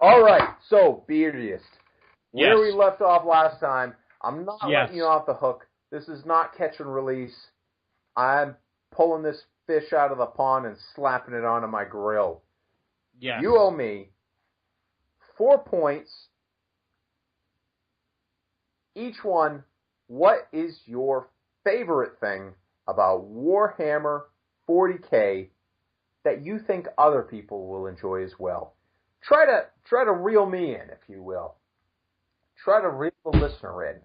All right, so Beardiest, Yes. where we left off last time, I'm not Yes. letting you off the hook. This is not catch and release. I'm pulling this fish out of the pond and slapping it onto my grill. Yes. You owe me 4 points. Each one, what is your favorite thing about Warhammer 40K that you think other people will enjoy as well? Try to reel me in, if you will. Try to reel the listener in.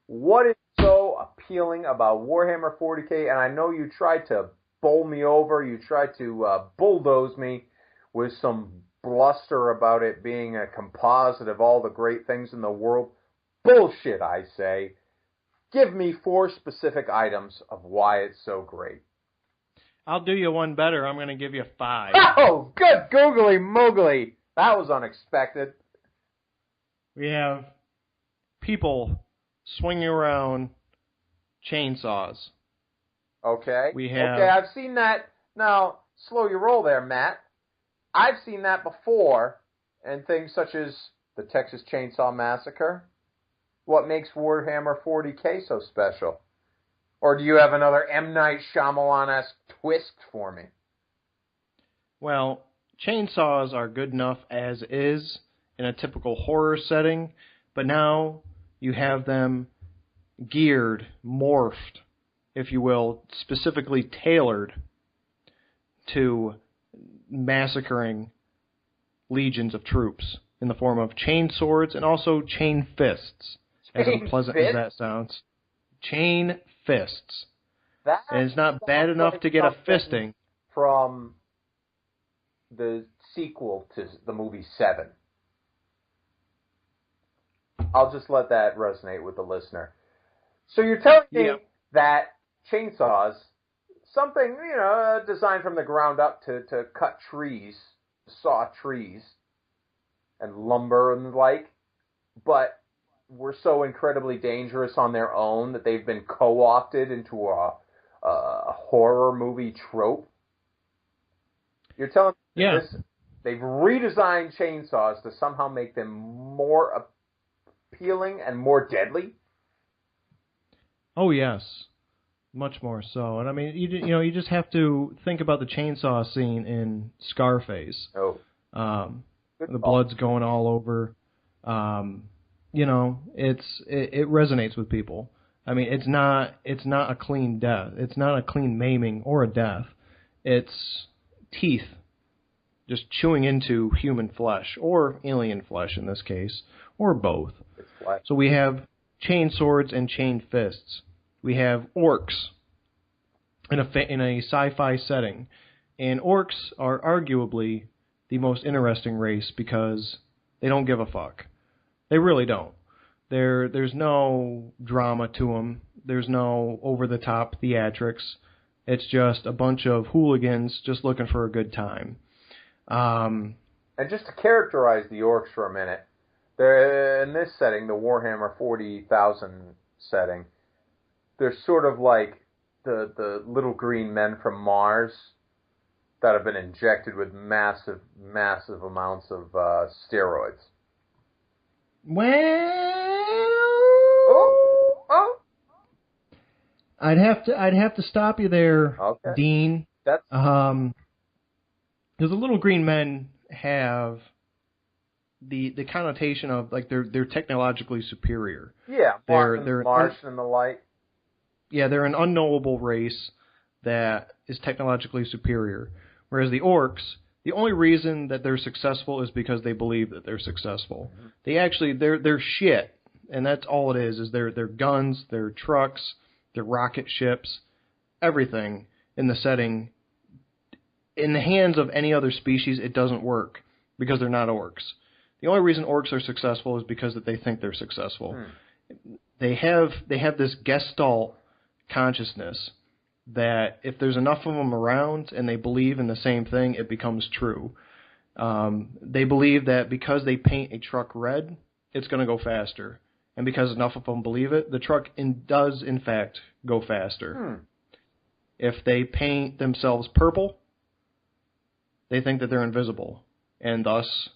What is so appealing about Warhammer 40K? And I know you tried to bowl me over. You tried to bulldoze me with some bluster about it being a composite of all the great things in the world. Bullshit, I say. Give me 4 specific items of why it's so great. I'll do you one better. I'm going to give you 5. Oh, good googly moogly. That was unexpected. We have people swinging around chainsaws. Okay. We have... Okay, I've seen that. Now, slow your roll there, Matt. I've seen that before in things such as the Texas Chainsaw Massacre. What makes Warhammer 40K so special? Or do you have another M. Night Shyamalan-esque twist for me? Well, chainsaws are good enough as is in a typical horror setting, but now you have them geared, morphed, if you will, specifically tailored to massacring legions of troops in the form of chain swords and also chain fists. As unpleasant as that sounds. Chain fists. And it's not bad enough to get a fisting. From the sequel to the movie 7. I'll just let that resonate with the listener. So you're telling me that chainsaws, something, designed from the ground up to cut trees, saw trees, and lumber and the like, but were so incredibly dangerous on their own that they've been co-opted into a horror movie trope? You're telling me they've redesigned chainsaws to somehow make them more appealing and more deadly? Oh, yes. Much more so. And I mean, you just have to think about the chainsaw scene in Scarface. Oh. The blood's going all over. It resonates with people. I mean, it's not a clean death. It's not a clean maiming or a death. It's teeth just chewing into human flesh, or alien flesh in this case, or both. So we have chain swords and chain fists. We have orcs in a sci-fi setting. And orcs are arguably the most interesting race because they don't give a fuck. They really don't. There's no drama to them. There's no over-the-top theatrics. It's just a bunch of hooligans just looking for a good time. And just to characterize the orcs for a minute, they're in this setting, the Warhammer 40,000 setting, they're sort of like the little green men from Mars that have been injected with massive, massive amounts of steroids. I'd have to stop you there, okay. Dean. Because the little green men have the connotation of like they're technologically superior. Yeah, they're Martian and the like. Yeah, they're an unknowable race that is technologically superior. Whereas the orcs, the only reason that they're successful is because they believe that they're successful. Mm-hmm. They actually they're shit, and that's all it is their guns, their trucks, their rocket ships, everything in the setting. In the hands of any other species, it doesn't work because they're not orcs. The only reason orcs are successful is because that they think they're successful. They have this Gestalt consciousness that if there's enough of them around and they believe in the same thing, it becomes true. They believe that because they paint a truck red, it's going to go faster. And because enough of them believe it, the truck does, in fact, go faster. If they paint themselves purple, they think that they're invisible. And thus,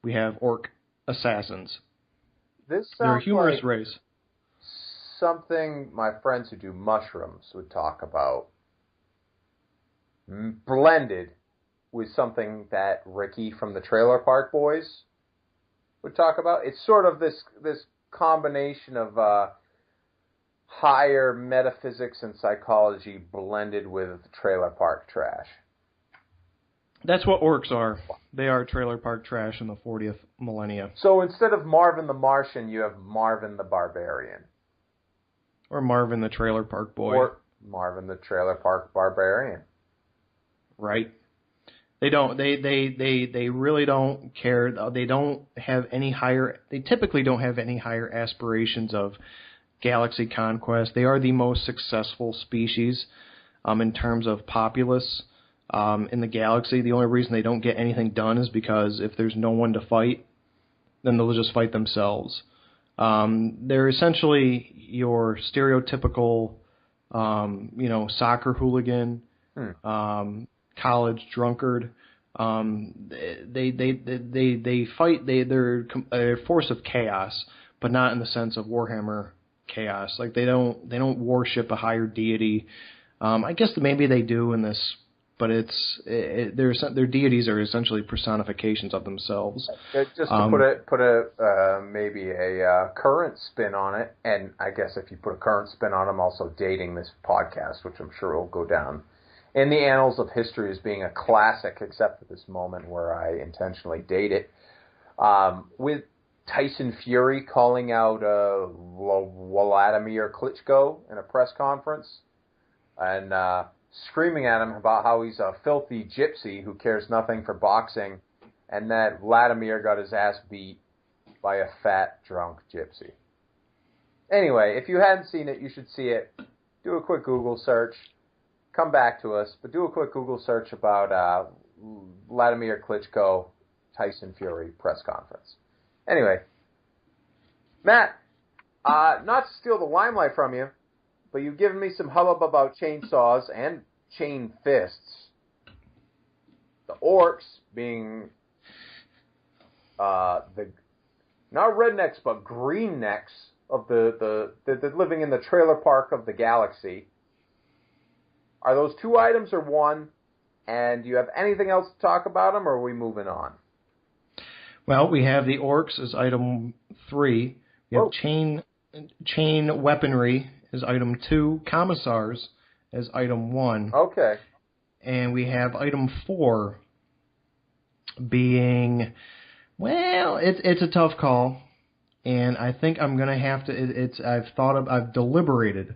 we have orc assassins. This They're a sounds humorous like race. something my friends who do mushrooms would talk about, blended with something that Ricky from the Trailer Park Boys would talk about. It's sort of this combination of higher metaphysics and psychology blended with trailer park trash. That's what orcs are. They are trailer park trash in the 40th millennia. So instead of Marvin the Martian, you have Marvin the Barbarian. Or Marvin the Trailer Park Boy. Or Marvin the Trailer Park Barbarian. Right. They don't. They really don't care. They don't have any higher. They typically don't have any higher aspirations of galaxy conquest. They are the most successful species in terms of populace in the galaxy. The only reason they don't get anything done is because if there's no one to fight, then they'll just fight themselves. They're essentially your stereotypical, soccer hooligan, college drunkard. They fight. They're a force of chaos, but not in the sense of Warhammer chaos. Like they don't worship a higher deity. I guess maybe they do in this, but their deities are essentially personifications of themselves. Just to put a maybe a current spin on it, and I guess if you put a current spin on it, I'm also dating this podcast, which I'm sure will go down in the annals of history as being a classic, except for this moment where I intentionally date it, with Tyson Fury calling out Vladimir Klitschko in a press conference and screaming at him about how he's a filthy gypsy who cares nothing for boxing, and that Vladimir got his ass beat by a fat, drunk gypsy. Anyway, if you hadn't seen it, you should see it. Do a quick Google search. Come back to us, but do a quick Google search about Vladimir Klitschko, Tyson Fury press conference. Anyway, Matt, not to steal the limelight from you, but you've given me some hubbub about chainsaws and chain fists. The orcs being the not rednecks but greennecks of the living in the trailer park of the galaxy. Are those two items or one? And do you have anything else to talk about them, or are we moving on? Well, we have the orcs as item 3. We have chain weaponry as item 2. Commissars as item 1. Okay. And we have item 4 being, well, it's a tough call, and I think I'm gonna have to. I've deliberated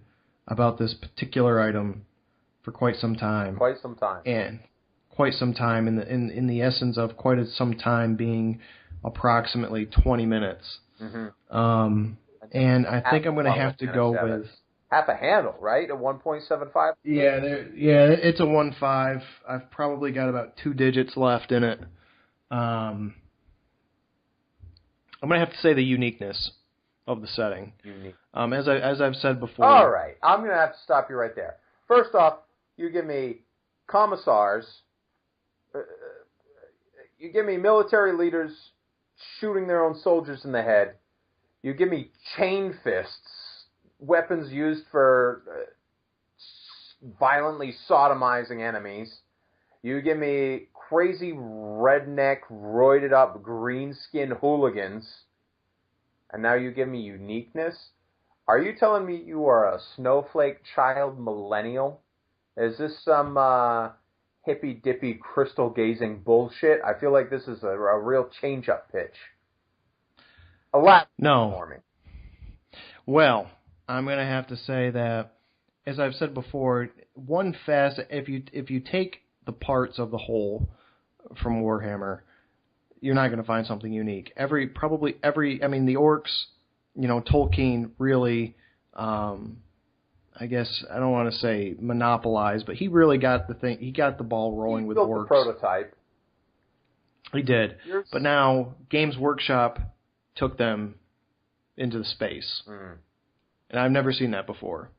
about this particular item for quite some time. And quite some time in the essence of some time being approximately 20 minutes. Mm-hmm. And I think I'm going to have to go with half a handle, right? A 1.75. Yeah, it's a 1.5. I've probably got about 2 digits left in it. I'm going to have to say the uniqueness of the setting. Unique. As I've said before. All right, I'm going to have to stop you right there. First off, you give me commissars. You give me military leaders shooting their own soldiers in the head. You give me chain fists, weapons used for violently sodomizing enemies. You give me crazy redneck, roided up, green skin hooligans. And now you give me uniqueness. Are you telling me you are a snowflake child millennial? Is this some hippy-dippy crystal-gazing bullshit? I feel like this is a real change-up pitch. No. For me. Well, I'm going to have to say that, as I've said before, one facet, if you take the parts of the whole from Warhammer, you're not going to find something unique. The orcs, Tolkien really, I guess I don't want to say monopolized, but he really got the ball rolling with orcs. He built the prototype. He did. But now Games Workshop took them into the space. Mm. And I've never seen that before.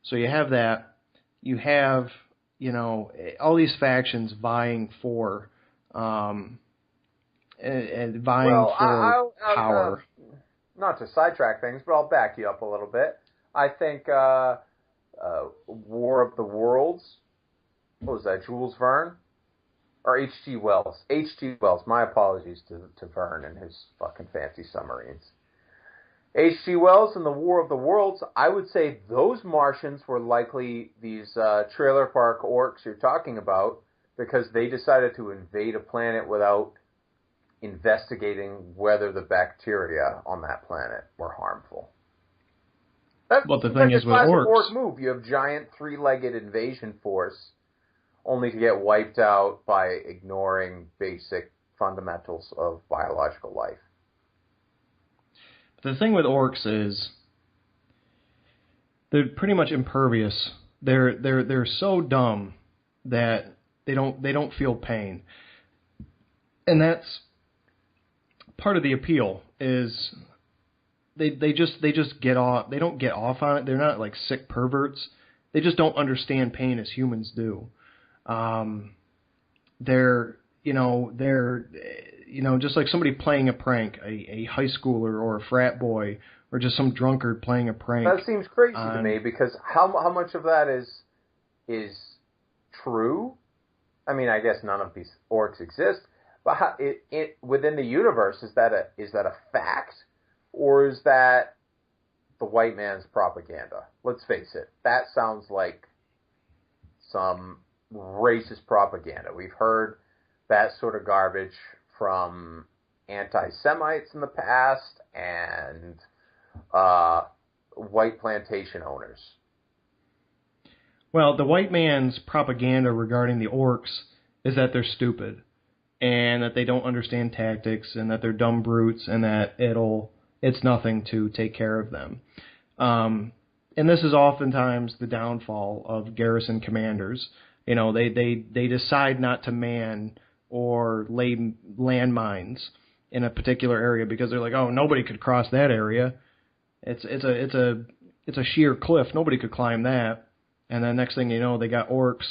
So you have that. You have, all these factions vying for and vying Well, for power. Not to sidetrack things, but I'll back you up a little bit. I think War of the Worlds, what was that, Jules Verne? Or H.G. Wells. H.G. Wells. My apologies to Verne and his fucking fancy submarines. H.G. Wells and the War of the Worlds, I would say those Martians were likely these trailer park orcs you're talking about, because they decided to invade a planet without investigating whether the bacteria on that planet were harmful. But the thing is with orcs, orc move. You have giant three-legged invasion force, only to get wiped out by ignoring basic fundamentals of biological life. The thing with orcs is they're pretty much impervious. They're so dumb that they don't feel pain, and that's part of the appeal. Is they just get off. They don't get off on it. They're not like sick perverts. They just don't understand pain as humans do. They're just like somebody playing a prank, a high schooler or a frat boy or just some drunkard playing a prank. That seems crazy to me, because how much of that is true? I mean, I guess none of these orcs exist, but how, within the universe, is that a fact, or is that the white man's propaganda? Let's face it, that sounds like some racist propaganda. We've heard that sort of garbage from anti-Semites in the past and white plantation owners. Well, the white man's propaganda regarding the orcs is that they're stupid and that they don't understand tactics and that they're dumb brutes and that it's nothing to take care of them. And this is oftentimes the downfall of garrison commanders. You know, they decide not to man or lay landmines in a particular area because they're like, oh, nobody could cross that area. It's a sheer cliff. Nobody could climb that. And then next thing you know, they got orcs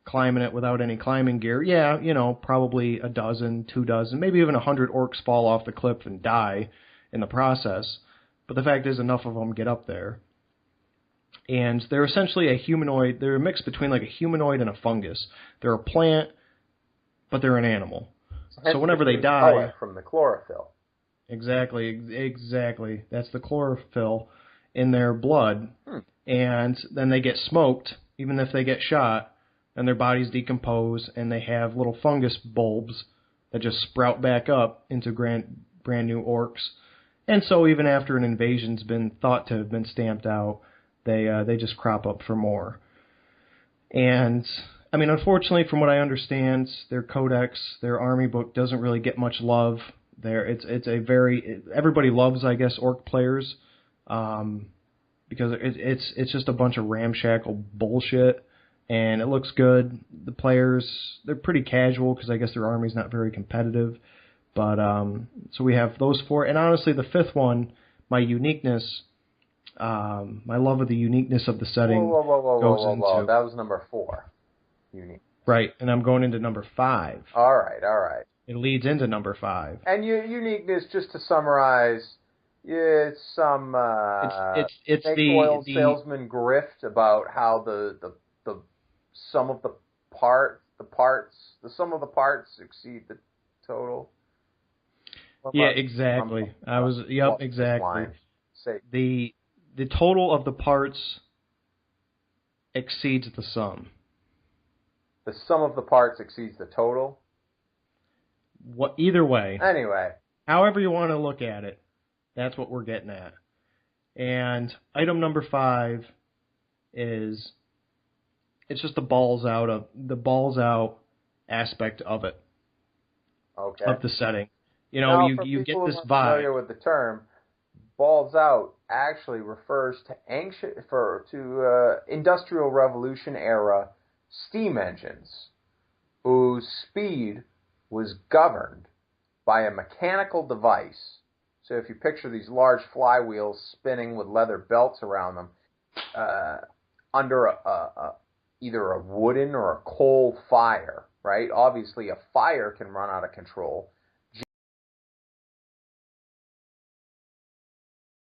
climbing it without any climbing gear. Yeah, probably a dozen, 2 dozen, maybe even 100 orcs fall off the cliff and die in the process. But the fact is, enough of them get up there. And they're essentially a humanoid. They're a mix between like a humanoid and a fungus. They're a plant, but they're an animal. So whenever they die, from the chlorophyll. Exactly. That's the chlorophyll in their blood. And then they get smoked, even if they get shot, and their bodies decompose, and they have little fungus bulbs that just sprout back up into brand new orcs. And so even after an invasion's been thought to have been stamped out, they just crop up for more. And I mean, unfortunately, from what I understand, their codex, their army book doesn't really get much love. Everybody loves, I guess, orc players, because it's just a bunch of ramshackle bullshit, and it looks good. The players, they're pretty casual because I guess their army's not very competitive. But so we have those 4, and honestly, the 5th one, my uniqueness. My love of the uniqueness of the setting goes into... That was number 4. Unique. Right, and I'm going into number 5. All right. It leads into number 5. And your uniqueness, just to summarize, it's some it's oil salesman grift about how the sum of the sum of the parts exceed the total. Yeah, exactly. Exactly. The total of the parts exceeds the sum. The sum of the parts exceeds the total? Either way. Anyway. However you want to look at it, that's what we're getting at. And item number 5 is, it's just the balls out aspect of it. Okay. Of the setting. Now, you get this vibe. Familiar with the term, balls out actually refers to Industrial Revolution era steam engines, whose speed was governed by a mechanical device. So if you picture these large flywheels spinning with leather belts around them, under either a wooden or a coal fire, right? Obviously, a fire can run out of control.